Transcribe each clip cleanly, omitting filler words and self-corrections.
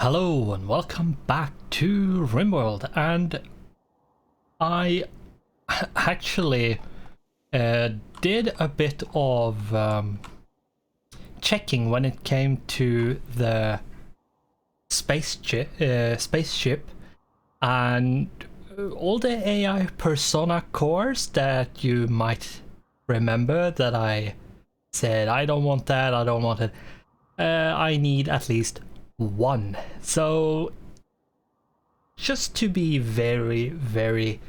Hello and welcome back to RimWorld, and I actually did a bit of checking when it came to the spaceship and all the AI persona cores that you might remember that I said I don't want that, I don't want it. I need at least one. So just to be very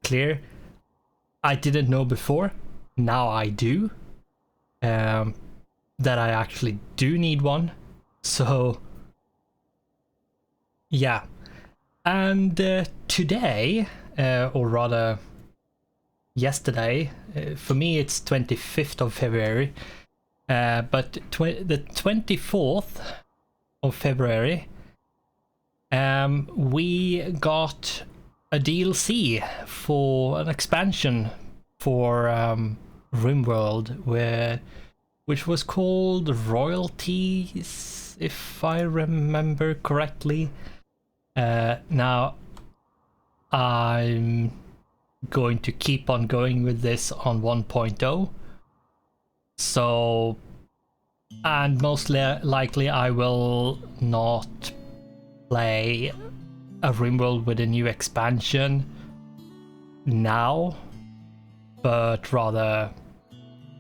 clear, I didn't know before, now I do, that I actually do need one. So yeah, and today, or rather yesterday, for me it's 25th of February, but the 24th of February, we got a DLC for an expansion for RimWorld, which was called Royalties, if I remember correctly. Now I'm going to keep on going with this on 1.0, so, and most likely I will not play a RimWorld with a new expansion now, but rather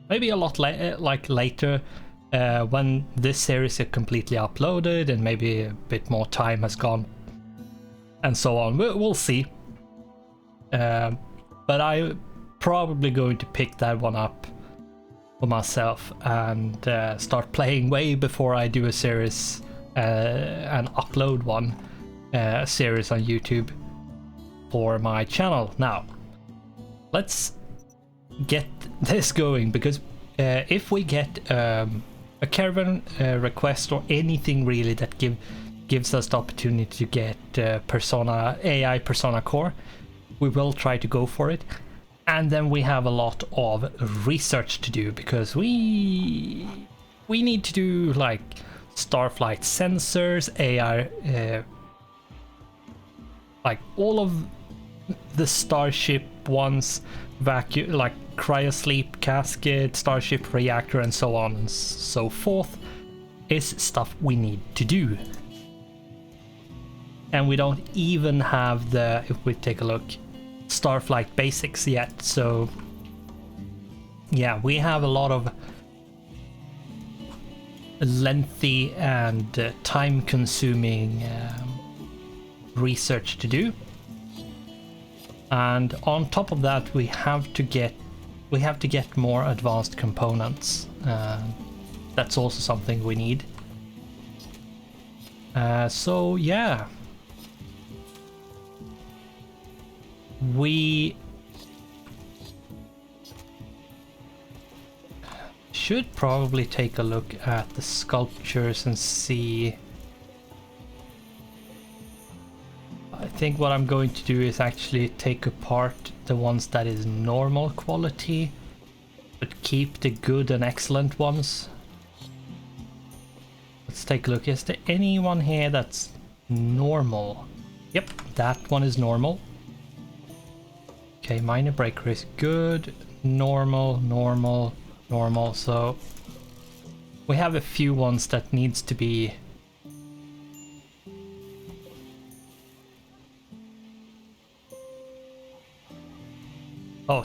maybe a lot later, when this series is completely uploaded and maybe a bit more time has gone and so on. We'll see, but I'm probably going to pick that one up for myself and start playing way before I do a series and upload one series on YouTube for my channel. Now let's get this going, because if we get a caravan request or anything really that gives us the opportunity to get AI persona core, we will try to go for it. And then we have a lot of research to do, because we need to do like starflight sensors, AI, like all of the starship ones, vacuum, like cryosleep casket, starship reactor, and so on and so forth, is stuff we need to do. And we don't even have the, if we take a look, Starflight basics yet, so yeah, we have a lot of lengthy and time-consuming research to do, and on top of that we have to get more advanced components. That's also something we need. So yeah, we should probably take a look at the sculptures and see. I think what I'm going to do is actually take apart the ones that is normal quality, but keep the good and excellent ones. Let's take a look. Is there anyone here that's normal? Yep, that one is normal. Okay, minor breaker is good, normal, so we have a few ones that needs to be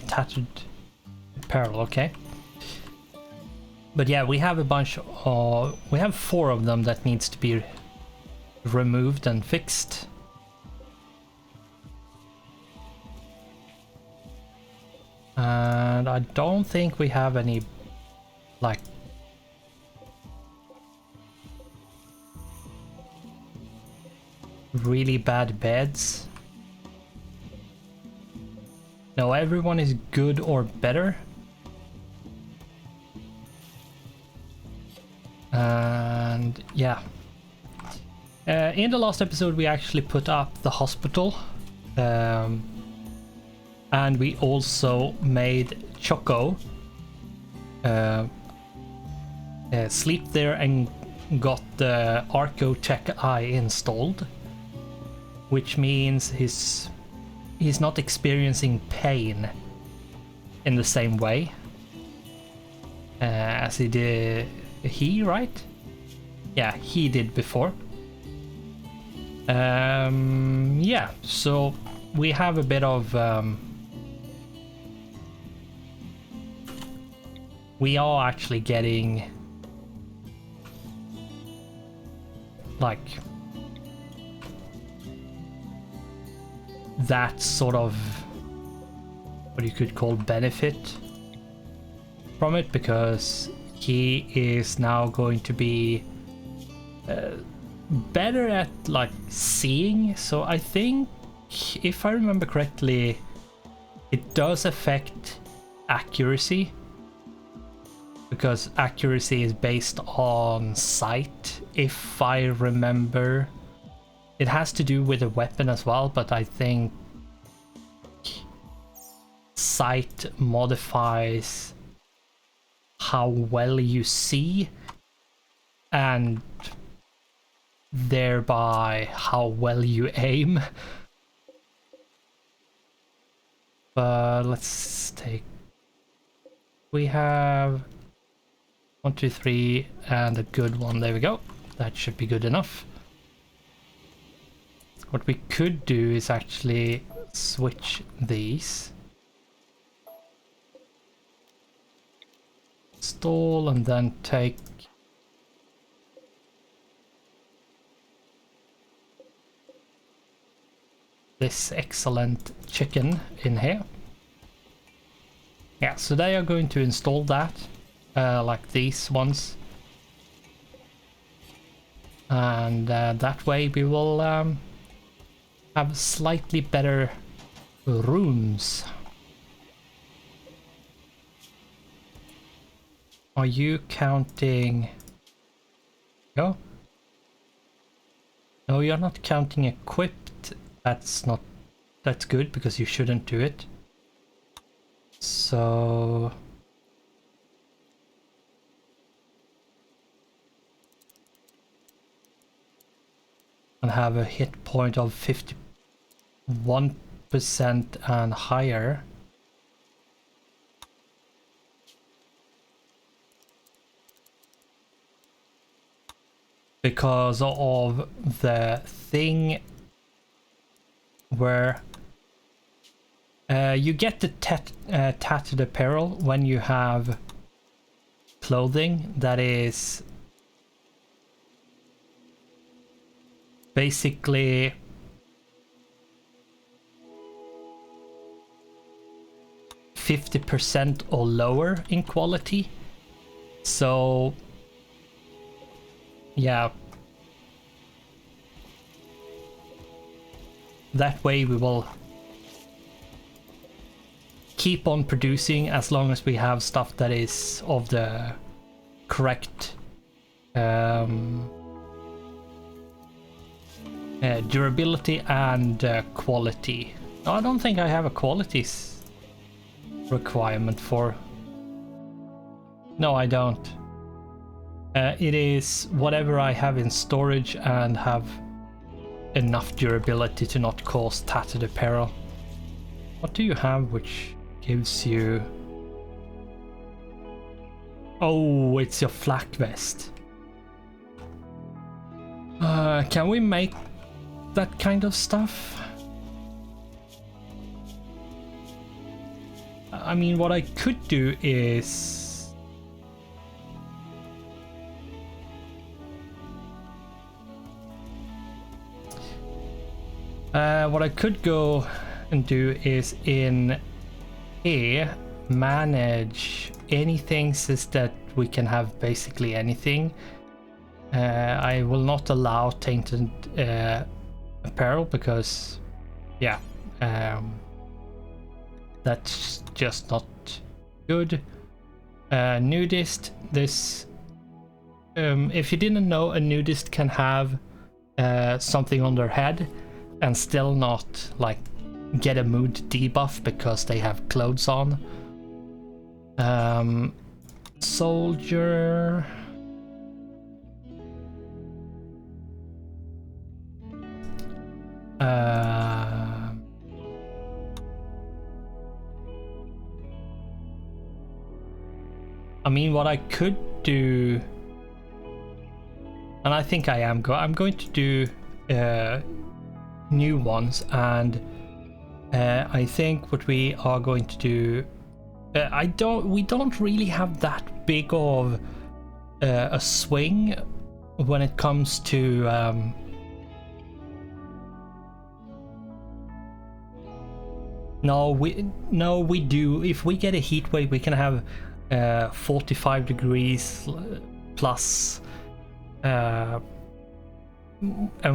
tattered apparel, okay. But yeah, we have a bunch of, we have 4 of them that needs to be removed and fixed. And I don't think we have any like really bad beds. No, everyone is good or better. And yeah, in the last episode we actually put up the hospital, and we also made Choco sleep there and got the Arco Tech Eye installed, which means he's not experiencing pain in the same way as he did. Right? Yeah, he did before. Yeah, so we have a bit of we are actually getting like that sort of what you could call benefit from it, because he is now going to be better at like seeing. So I think, if I remember correctly, it does affect accuracy, because accuracy is based on sight, if I remember. It has to do with a weapon as well, but I think sight modifies how well you see and thereby how well you aim. But let's take, we have 1, 2, 3 and a good one. There we go. That should be good enough. What we could do is actually switch these. Install and then take this excellent chicken in here. Yeah, so they are going to install that like these ones. And that way we will have slightly better rooms. Are you counting? No? No, you're not counting equipped. That's good, because you shouldn't do it. So and have a hit point of 51% and higher. Because of the thing where you get the tattered apparel when you have clothing that is basically %50 or lower in quality. So yeah, that way we will keep on producing as long as we have stuff that is of the correct durability and quality. No, I don't think I have a quality requirement for. No, I don't. It is whatever I have in storage and have enough durability to not cause tattered apparel. What do you have which gives you... Oh, it's your flak vest. Can we make that kind of stuff? I mean, what I could do is... what I could go and do is in here manage anything, says that we can have basically anything. I will not allow tainted apparel because yeah, that's just not good. Nudist, this if you didn't know, a nudist can have something on their head and still not like get a mood debuff because they have clothes on. Soldier, I mean, what I could do, and I think I am I'm going to do new ones, and I think what we are going to do, we don't really have that big of a swing when it comes to no we do. If we get a heat wave, we can have 45 degrees plus, and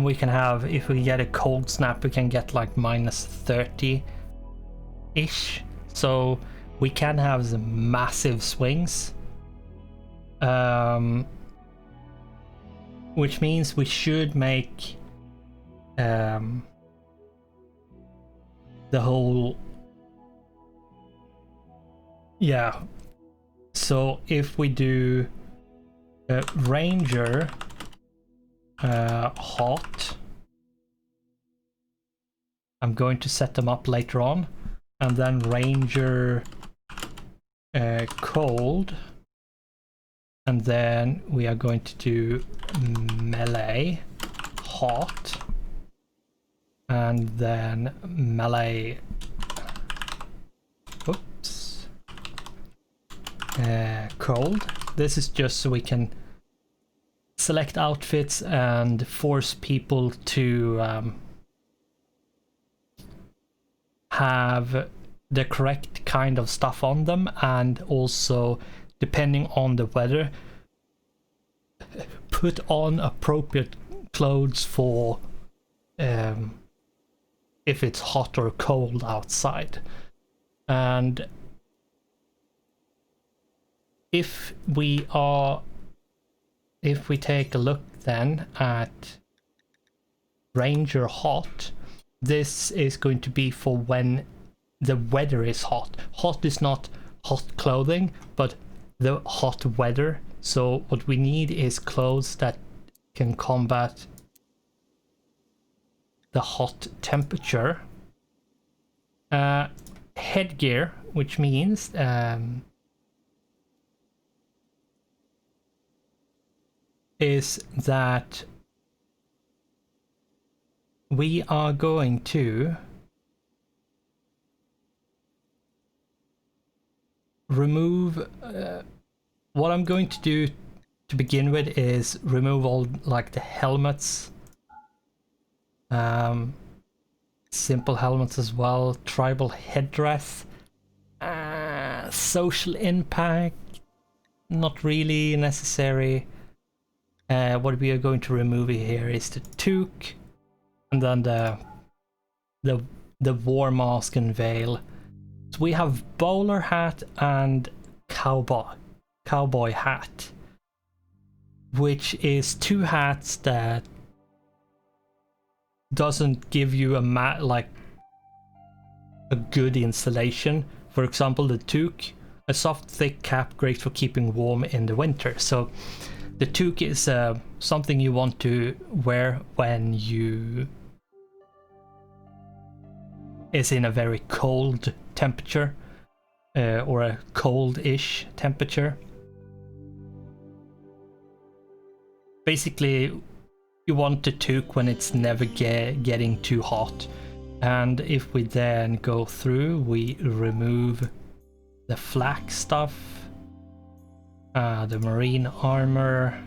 we can have, if we get a cold snap, we can get like minus 30 ish, so we can have some massive swings, which means we should make the whole, yeah. So if we do ranger hot, I'm going to set them up later on, and then ranger cold, and then we are going to do melee hot, and then melee, oops, cold. This is just so we can select outfits and force people to have the correct kind of stuff on them, and also, depending on the weather, put on appropriate clothes for if it's hot or cold outside. And if we take a look then at ranger hot, this is going to be for when the weather is hot. Hot is not hot clothing, but the hot weather. So what we need is clothes that can combat the hot temperature. Headgear, which means is that we are going to remove, what I'm going to do to begin with is remove all like the helmets, simple helmets as well, tribal headdress, social impact, not really necessary. What we are going to remove here is the toque, and then the war mask and veil. So we have bowler hat and cowboy hat, which is two hats that doesn't give you like a good insulation. For example, the toque, a soft thick cap, great for keeping warm in the winter. So the toque is something you want to wear when you is in a very cold temperature, or a cold-ish temperature. Basically, you want the toque when it's never getting too hot. And if we then go through, we remove the flak stuff, the marine armor.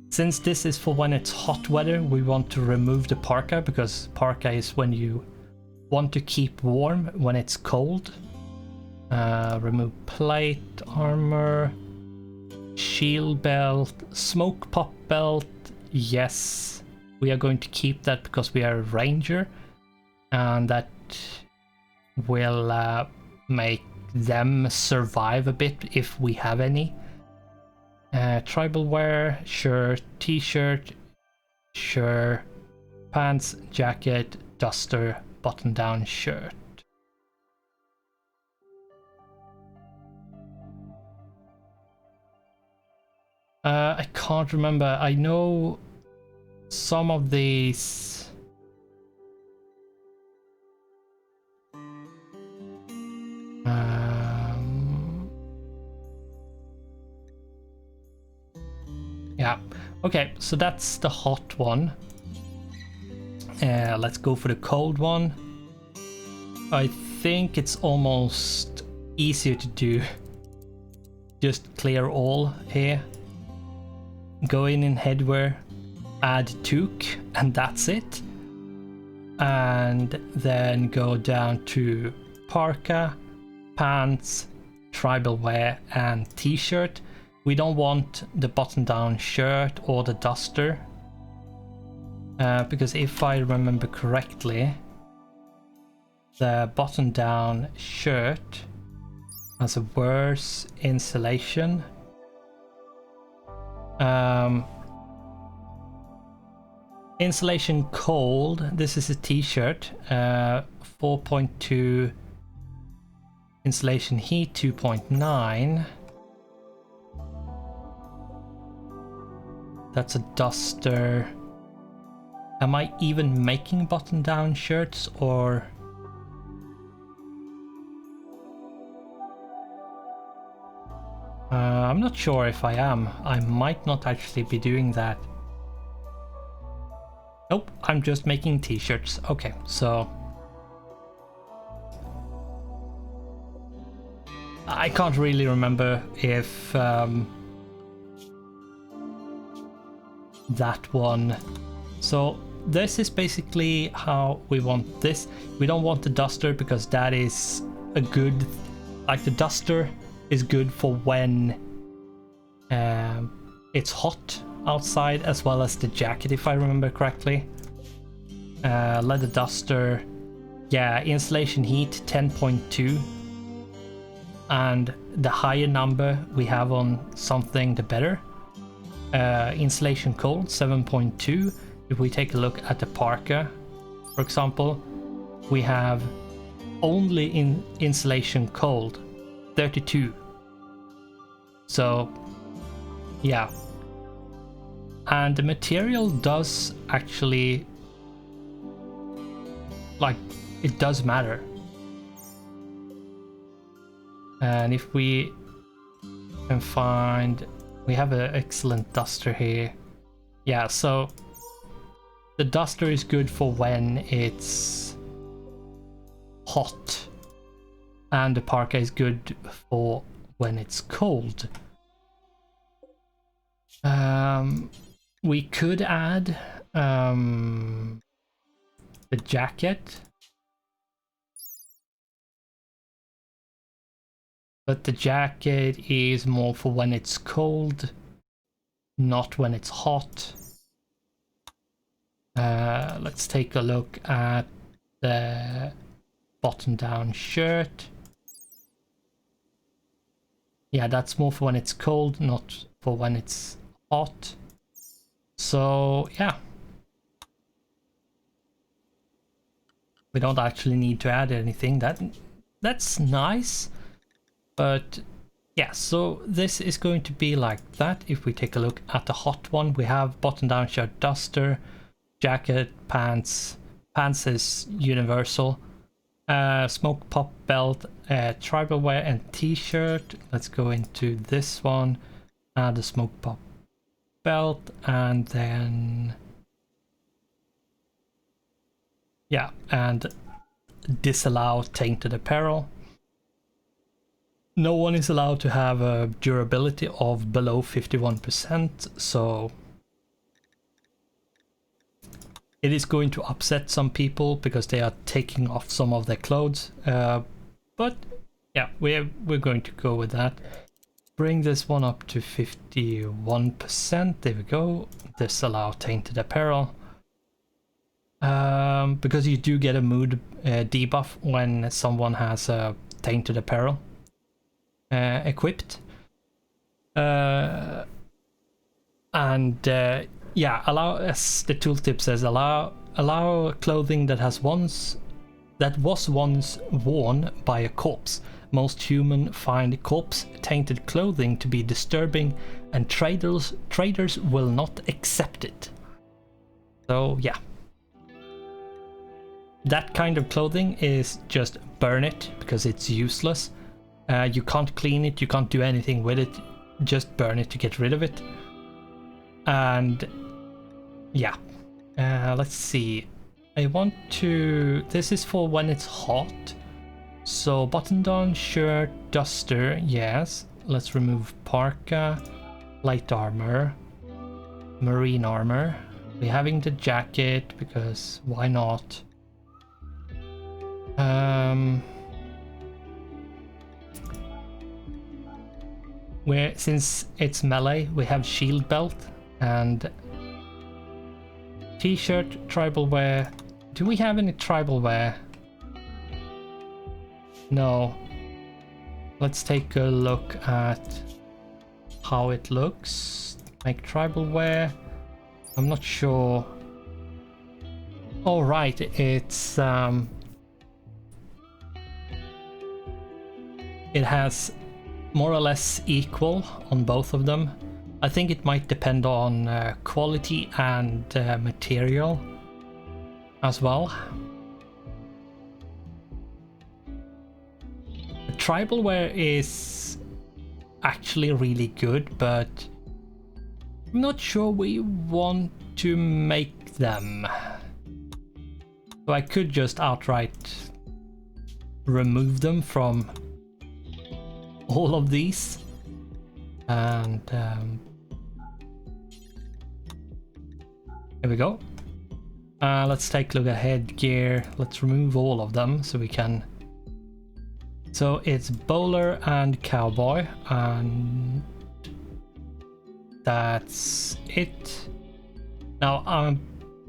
Since this is for when it's hot weather, we want to remove the parka, because parka is when you want to keep warm when it's cold. Remove plate armor, shield belt, smoke pop belt. Yes, we are going to keep that because we are a ranger, and that will make them survive a bit if we have any. Tribal wear, shirt, t-shirt, shirt, pants, jacket, duster, button down shirt. I can't remember. I know some of these Okay, so that's the hot one. Let's go for the cold one. I think it's almost easier to do. Just clear all here. Go in headwear, add toque, and that's it. And then go down to parka, pants, tribal wear, and t-shirt. We don't want the button-down shirt or the duster. Because if I remember correctly, the button-down shirt has a worse insulation. Insulation cold, this is a t-shirt, 4.2, insulation heat 2.9. That's a duster. Am I even making button-down shirts, or... I'm not sure if I am. I might not actually be doing that. Nope, I'm just making t-shirts. Okay, so... I can't really remember if that one... So this is basically how we want this. We don't want the duster because that is a good... Like the duster is good for when it's hot outside, as well as the jacket, if I remember correctly. Leather duster, yeah, insulation heat 10.2, and the higher number we have on something, the better. Insulation cold 7.2. If we take a look at the parka, for example, we have only in insulation cold 32. So yeah, and the material does actually, like, it does matter. And if we can find, we have an excellent duster here. Yeah, so the duster is good for when it's hot, and the parka is good for when it's cold. We could add the jacket, but the jacket is more for when it's cold, not when it's hot. Let's take a look at the button-down shirt. Yeah, that's more for when it's cold, not for when it's hot. So yeah, we don't actually need to add anything. That's nice, but yeah, so this is going to be like that. If we take a look at the hot one, we have button-down shirt, duster, jacket, pants. Pants is universal. Smoke pop belt, tribal wear, and t-shirt. Let's go into this one. Add the smoke pop belt, and then yeah, and disallow tainted apparel. No one is allowed to have a durability of below 51%, so it is going to upset some people because they are taking off some of their clothes, but yeah, we're going to go with that. Bring this one up to 51%. There we go. Disallow tainted apparel, because you do get a mood debuff when someone has a tainted apparel equipped. And yeah, allow, as the tooltip says, allow clothing that was once worn by a corpse. Most human find corpse tainted clothing to be disturbing, and traders will not accept it. So yeah, that kind of clothing is just burn it because it's useless. You can't clean it, you can't do anything with it, just burn it to get rid of it. And yeah, let's see. I want to... This is for when it's hot. So button-down shirt, duster, yes. Let's remove parka, light armor, marine armor. We're having the jacket because why not? Since it's melee, we have shield belt and t-shirt, tribal wear. Do we have any tribal wear? No. Let's take a look at how it looks. Like tribal wear. I'm not sure. Oh right, it's it has more or less equal on both of them. I think it might depend on quality and material as well. The tribal wear is actually really good, but I'm not sure we want to make them. So I could just outright remove them from all of these. And here we go. Let's take a look at headgear. Let's remove all of them so we can... So it's bowler and cowboy, and that's it. Now,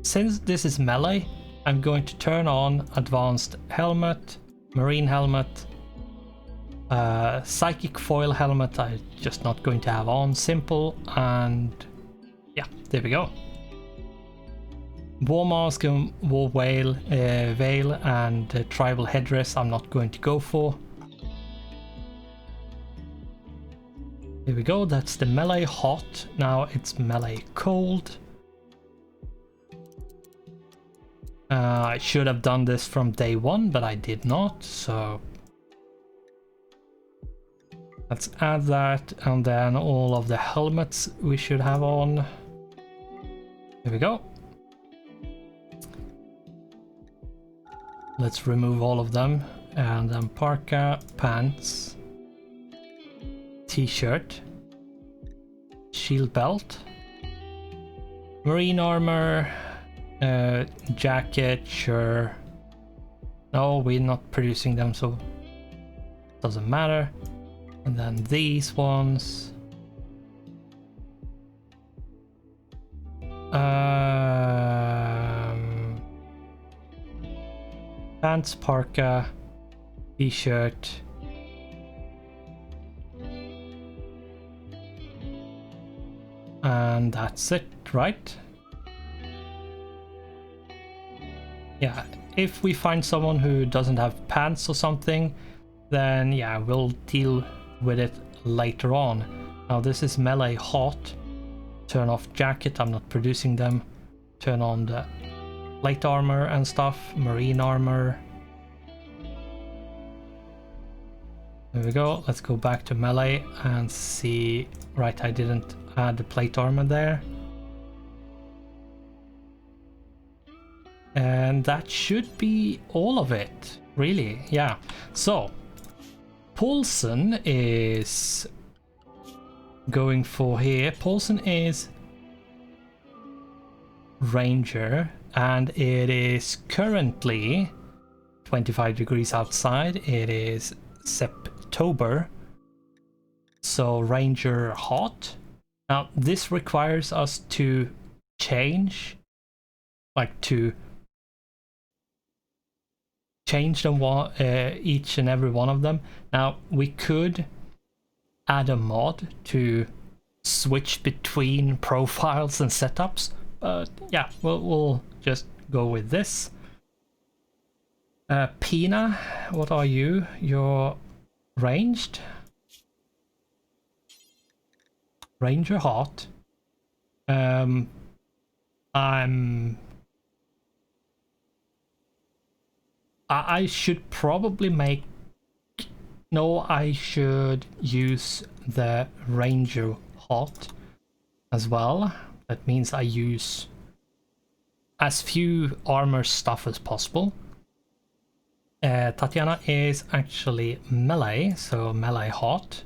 since this is melee, I'm going to turn on advanced helmet, marine helmet, psychic foil helmet I'm just not going to have on, simple, and yeah, there we go. War mask and war veil and tribal headdress I'm not going to go for. Here we go, that's the melee hot. Now it's melee cold. I should have done this from day one, but I did not, so let's add that, and then all of the helmets we should have on. Here we go. Let's remove all of them, and then parka, pants, t-shirt, shield belt, marine armor, jacket, sure. No, we're not producing them, so doesn't matter. And then these ones. Pants, parka, t-shirt. And that's it, right? Yeah, if we find someone who doesn't have pants or something, then yeah, we'll deal with it later on. Now this is melee hot. Turn off jacket, I'm not producing them. Turn on the light armor and stuff, marine armor. There we go, let's go back to melee and see. Right, I didn't add the plate armor there. And that should be all of it, really, yeah. So, Paulson is going for here. Paulson is Ranger, and it is currently 25 degrees outside. It is September, so Ranger hot. Now, this requires us to change, like to change them each and every one of them. Now we could add a mod to switch between profiles and setups, but yeah, we'll just go with this. Pina, what are you? You're ranged. Ranger hot. I should probably make... No, I should use the Ranger hot as well. That means I use as few armor stuff as possible. Tatiana is actually melee, so melee hot.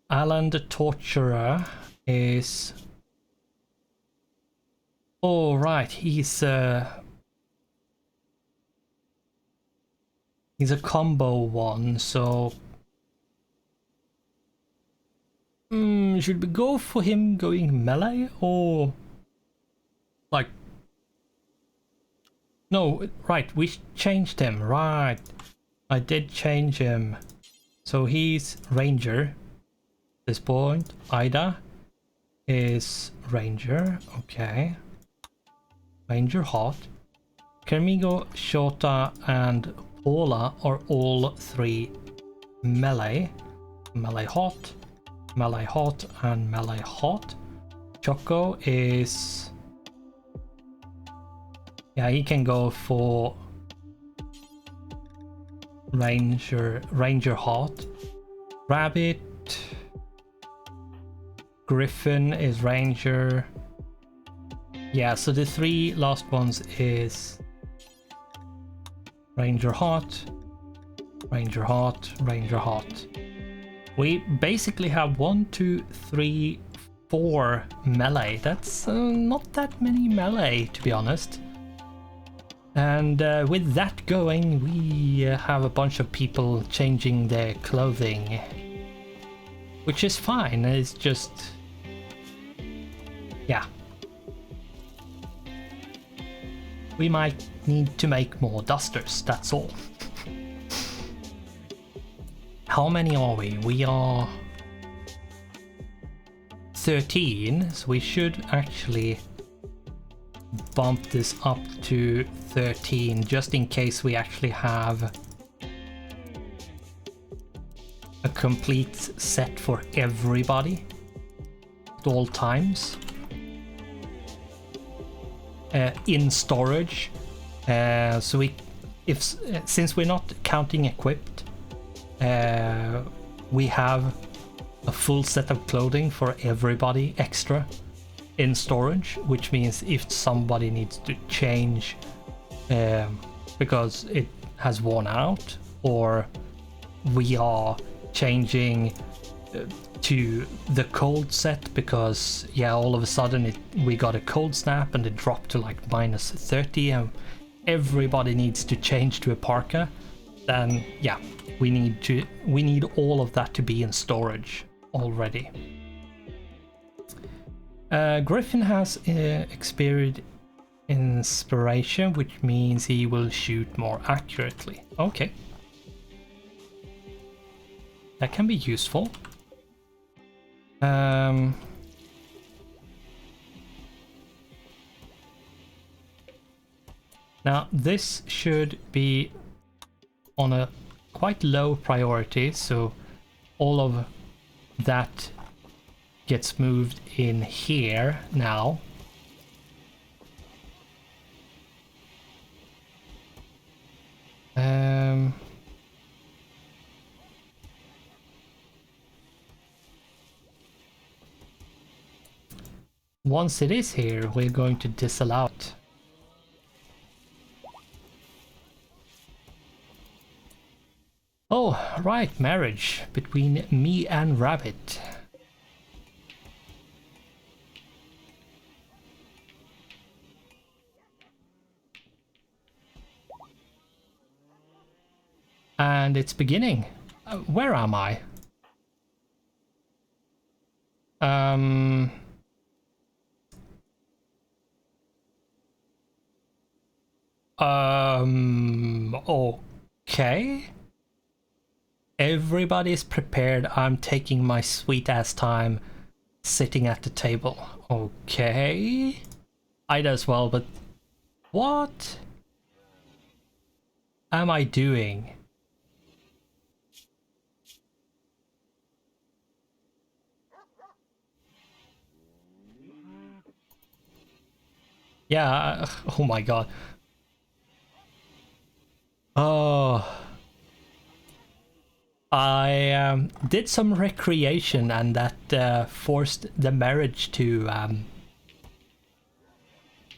Alan the Torturer is... Oh right, he's a combo one, so... should we go for him going melee, or... like... No, right, we changed him, right. I did change him. So he's ranger. At this point, Ida is ranger, okay. Ranger hot. Carmigo, Shota and Paula are all three melee. Melee hot, and melee hot. Choco is... yeah, he can go for ranger hot. Rabbit, Griffin is ranger. Yeah, so the three last ones is ranger hot, ranger hot, ranger hot. We basically have 1, 2, 3, 4 melee. That's not that many melee, to be honest. And with that going, we have a bunch of people changing their clothing, which is fine. It's just, yeah, we might need to make more dusters, that's all. How many are we? We are 13, so we should actually bump this up to 13 just in case we actually have a complete set for everybody at all times in storage. So we, since we're not counting equipped, we have a full set of clothing for everybody extra in storage, which means if somebody needs to change because it has worn out, or we are changing to the cold set because, yeah, all of a sudden we got a cold snap and it dropped to like -30 and everybody needs to change to a parka, then yeah, we need all of that to be in storage already. Griffin has experienced inspiration, which means he will shoot more accurately. Okay. That can be useful. Now this should be on a quite low priority, so all of that gets moved in here now. Once it is here, we're going to disallow it. Oh, right, marriage between me and Rabbit. And it's beginning. Where am I? Okay. Everybody's prepared. I'm taking my sweet ass time sitting at the table. Okay. Ida as well, but what am I doing? Yeah, oh my god. Oh. I did some recreation, and that forced the marriage to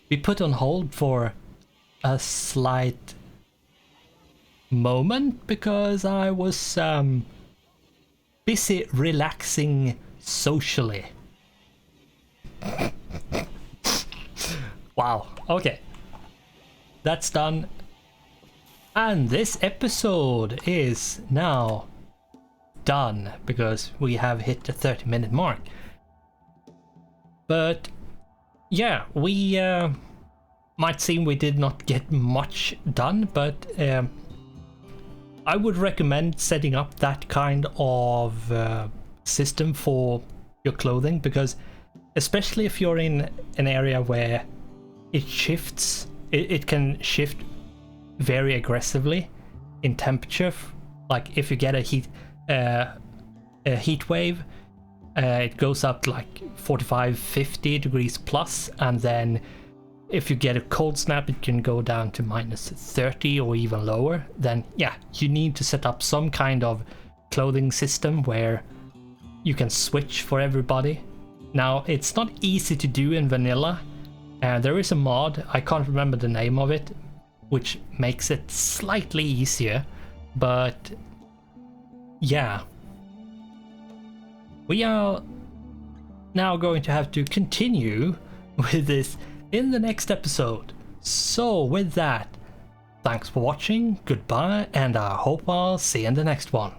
be put on hold for a slight moment because I was busy relaxing socially. Wow, okay. That's done. And this episode is now done because we have hit the 30-minute mark. But yeah, we might seem we did not get much done, but I would recommend setting up that kind of system for your clothing, because especially if you're in an area where it shifts, it can shift very aggressively in temperature. Like if you get a heat wave, it goes up like 45-50 degrees plus, and then if you get a cold snap it can go down to -30 or even lower. Then yeah, you need to set up some kind of clothing system where you can switch for everybody. Now it's not easy to do in vanilla. There is a mod, I can't remember the name of it, which makes it slightly easier, but yeah. We are now going to have to continue with this in the next episode. So with that, thanks for watching, goodbye, and I hope I'll see you in the next one.